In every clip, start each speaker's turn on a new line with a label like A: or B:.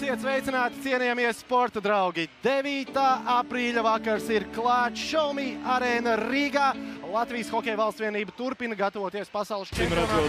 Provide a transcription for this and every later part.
A: Esiet sveicināti, cienījamie sporta draugi! 9. aprīļa vakars ir klāts Šaumī arēna Rīgā. Latvijas hokeja valsts vienība turpina gatavoties pasaules čempionātam.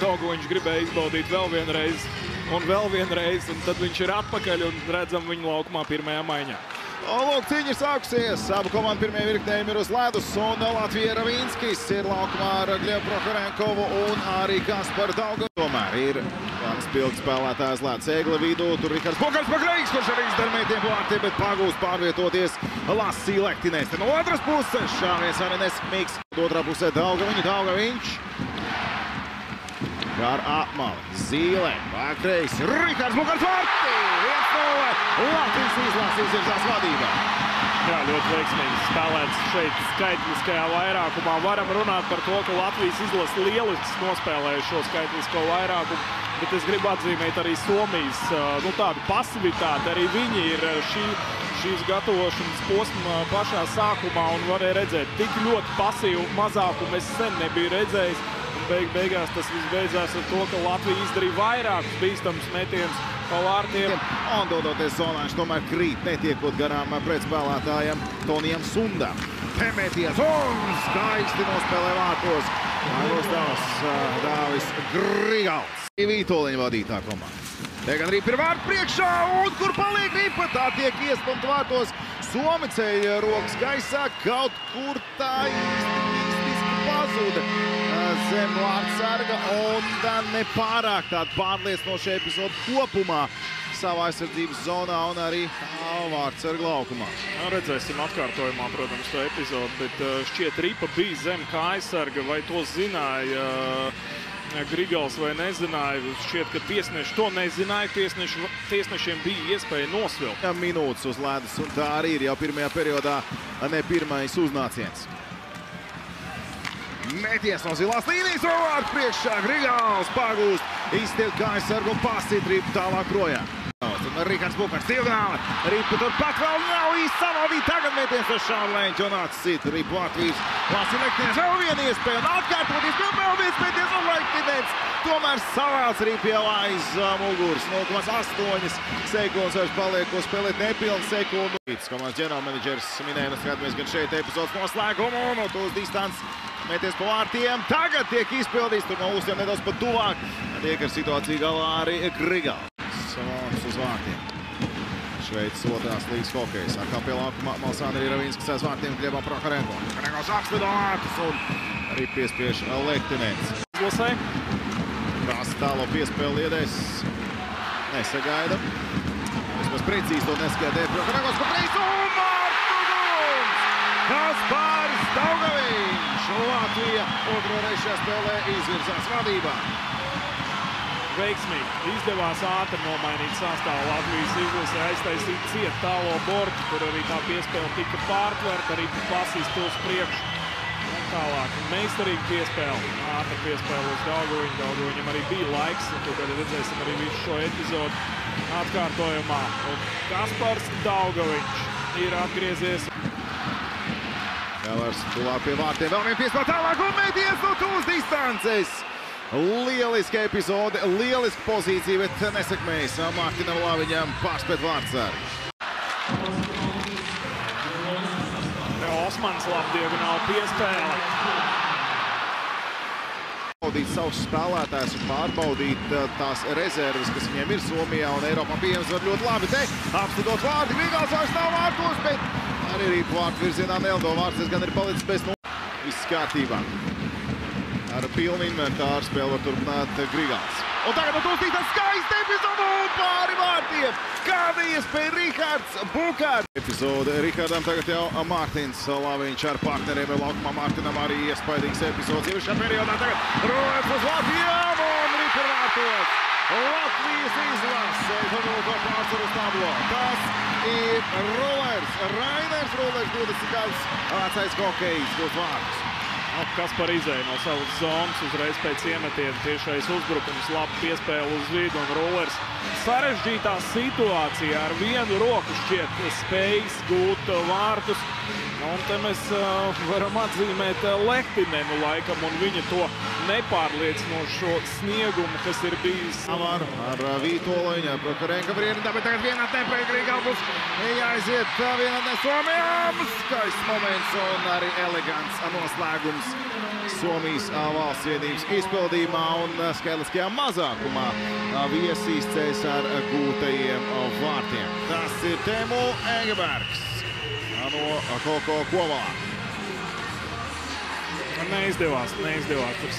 B: Daugoviņš gribēja izbaudīt vēl vienreiz, un tad viņš ir atpakaļ un redzam viņu laukumā pirmajā maiņā.
C: Lūk, cīņa ir sākusies. Abu komandu pirmie virknējumi ir uz ledus, un Latvija Ravinskis ir laukumā ar Gliebu Prohorenkovu un arī Kasparu Daugavu. Tomēr ir kāds pilgs spēlētājs ledus Egla vidū. Tur Rikards Bukars Pagrīgs, kurš arī izdara mētiem plārtiem, bet pagūst pārvietoties Lasī Lektinēs. No otras puses Šāviens Anenes Miks. Otrā pusē Daugaviņš. Gar apmali, Zīle, Pakreis, Rikards Bukars vārti! 1-0, Latvijas izlase izvirzās vadībā.
B: Jā, ļoti veiksmīgi spēlēts šeit skaitliskajā vairākumā. Varam runāt par to, ka Latvijas izlase lieliski nospēlēja šo skaitlisko vairākumu, bet es gribu atzīmēt arī Somijas tādu pasivitāti. Arī viņi ir šīs gatavošanas posma pašā sākumā un varēja redzēt tik ļoti pasīvu mazākumu es sen nebiju redzējis. Beigās tas viss beidzās ar to, ka Latvija izdarīja vairākus bīstamus metienus pa vārtiem.
C: Un dodoties zonā, viņš tomēr krīt, netiekot garām pretspēlētājam Tonijam Sundam. Te meties un skaisti nospēlē vārtos. Dāvis Grigals. Vītoliņa vadītā komanda. Te gan Ripa ir vārtu priekšā, un kur paliek Ripa, tā tiek iestumta vārtos. Somi ceļ rokas gaisā, kaut kur tā īsti pazuda zem vārtsarga, un nepārāk tāda pārliecinoša epizode kopumā savā aizsardzības zonā un arī vārtsarga laukumā.
B: Redzēsim atkārtojumā, protams, to epizodu, bet šķiet Ripa bija zem kā aizsarga, vai to zināja Grigals vai nezināja. Šķiet, ka tiesneši to nezināja, tiesnešiem bija iespēja nosvilkt.
C: Minūtes uz ledus, un tā arī ir jau pirmajā periodā ne pirmais uznāciens. Meties no zilās līnijas, un vārtu priekšā Grigals pagūst, izstiet kā aizsargu un pasit Ripu tālāk projām. Un Rikards Bukars diagonāli. Ripa turpat vēl nav īsti savaldīt. Tagad meties ar Šāvleņķu un atcīt Ripu Latvijas. Lasī Lektinēns vēl viena iespēja un atkārtoties, vēl viens meties un Lektinēns. Tomēr savāds Ripa jau aiz muguras. 0,8 sekundes vairs paliek, ko spēlēt nepilnu sekundu. Komandas ģenerālmenedžers minēja, un skatāmies gan šeit epizodes noslēgumu un uz distanci. Meties pa vārtiem. Tagad tiek izpildīts, tur no uztiem nedaudz pat tuvāk. Tiek ar situāciju galā arī Grigals. Savāns uz vārtiem. Šveicis otrās līgas hokejs. Atkal pie laukuma Malsandri Ravinskis aiz vārtiem Gliebam Prohorenko. Prohorenko sākslido vārtus un arī piespiež Lektinēns.
B: Izlasē.
C: Tās tālo piespēli iedēs. Nesagaida. Vismaz precīzi to neskaidē. Prohorenkos Pagrīgs un vārtu guls! Kasparis Daugaviņš. Latvija otro reizi šajā spēlē izvirzās vadībā.
B: Veiksmīgi. Izdevās ātri nomainīt sastāvu Latvijas izlasē, aiztaisīt ciet tālo bortu, kur arī tā piespēle tika pārtverta, arī pasīst uz priekšu. Un tālāk. Meistarīgi piespēle. Ātri piespēle uz Daugaviņu. Daugaviņam arī bija laiks, un to gadu redzēsim arī visu šo epizodu atkārtojumā. Un Kaspars Daugaviņš ir atgriezies.
C: Jāvars tuvāk pie vārtiem. Vēl vien piespēle tālāk un meties no tūs distances. Lieliska epizode, lieliska pozīcija, bet nesekmējas Mārtiņam Laviņam pārspēt vārtsargu.
B: Osmans labi diagonāli piespēle.
C: Pārbaudīt savus spēlētājus un pārbaudīt tās rezerves, kas viņiem ir Somijā un Eiropā pieejams var ļoti labi. Te apstidot vārti, Grigals vairs nav vārtos, bet arī Ripa vārtu virzienā neeldo vārts, gan ir palicis bez viss kārtībā. Ar pilnu inventāru spēli var turpināt Grigals. Un tagad no tūs tītās skaisti epizodu pāri vārtiem. Kāda iespēja Rikards Bukars. Epizode Rikardam tagad jau Mārtiņš Laviņš ar partneriem laukumā. Mārtiņam arī iespaidīgs epizodes. Jau šajā periodā tagad Rolers uz Latvijām un Ripa vārtos. Latvijas izlase izmanto pārsvaru uz tablo. Tas ir Rolers. Rainers Rolers 20 gadus vecais hokejs gūt vārtus.
B: Kaspar izēja no savas zonas uzreiz pēc iemetiena, tiešais uzbrukums, labi piespēle uz vidu un Rolers sarežģītā situācijā ar vienu roku šķiet spējis gūt vārtus. Un te mēs varam atzīmēt Lehtinenu laikam un viņa to nepārliecinošo sniegumu, kas ir bijis.
C: Ar Vītoliņu, Prokorenka vrienā, bet tagad vienatnē pēc Grīgalpus jāaiziet vienatnē Somijām. Skaists moments un arī elegants noslēgums Somijas valsts vienības izpildījumā un skaitliskajā mazākumā viesīs ceļš ar gūtajiem vārtiem. Tas ir Teemu Egebergs no Koko Kovalā.
B: Neizdevās tur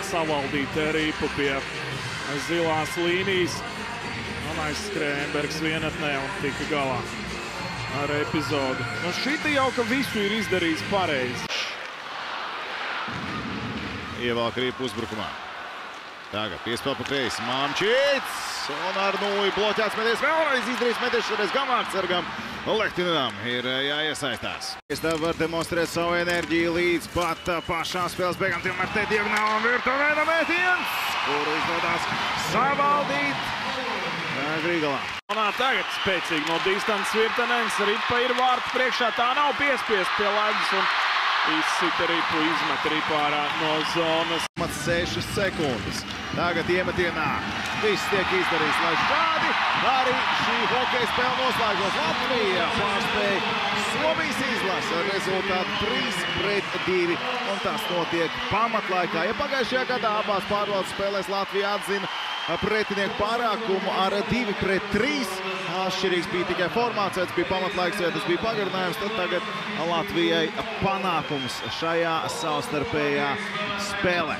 B: savaldīt Rīpu pie zilās līnijas. Un aizskrēja Embergs vienatnē un tika galā ar epizodu. Nu šita jau, ka visu ir izdarījis pareizi.
C: Ievelk Rīpu uzbrukumā. Tagad piespēl pa kreisi. Mamčīts! Un ar nulli bloķēts meties. Vēlreiz izdarījis meties šoreiz Gamārdsargam. Lehtinenam ir jāiesaistās. Es tev var demonstrēt savu enerģiju līdz pat pašām spēles beigām. Tomēr te diagonāli un virtuvēna metiens, kuru izdodās savaldīt Grīgalā.
B: Un tagad spēcīgi no distances Virtanens. Ripa ir vārtu priekšā. Tā nav piespiest pie ledus un izsita Ripu, izmet Ripu ārā no zonas.
C: 6 sekundes. Tagad iemetienā viss tiek izdarīts, lai šādi arī šī hokeja spēle noslēgos. Latvija pārspēja Somijas izlasi ar rezultātu 3-2, un tas notiek pamatlaikā. Ja pagājušajā gadā abās pārvaldes spēlēs Latvija atzina pretinieku pārākumu ar 2-3, atšķirīgs bija tikai formācijas, bija pamatlaiks, vai tas bija pagarinājums, tad tagad Latvijai panākums šajā savstarpējā spēlē.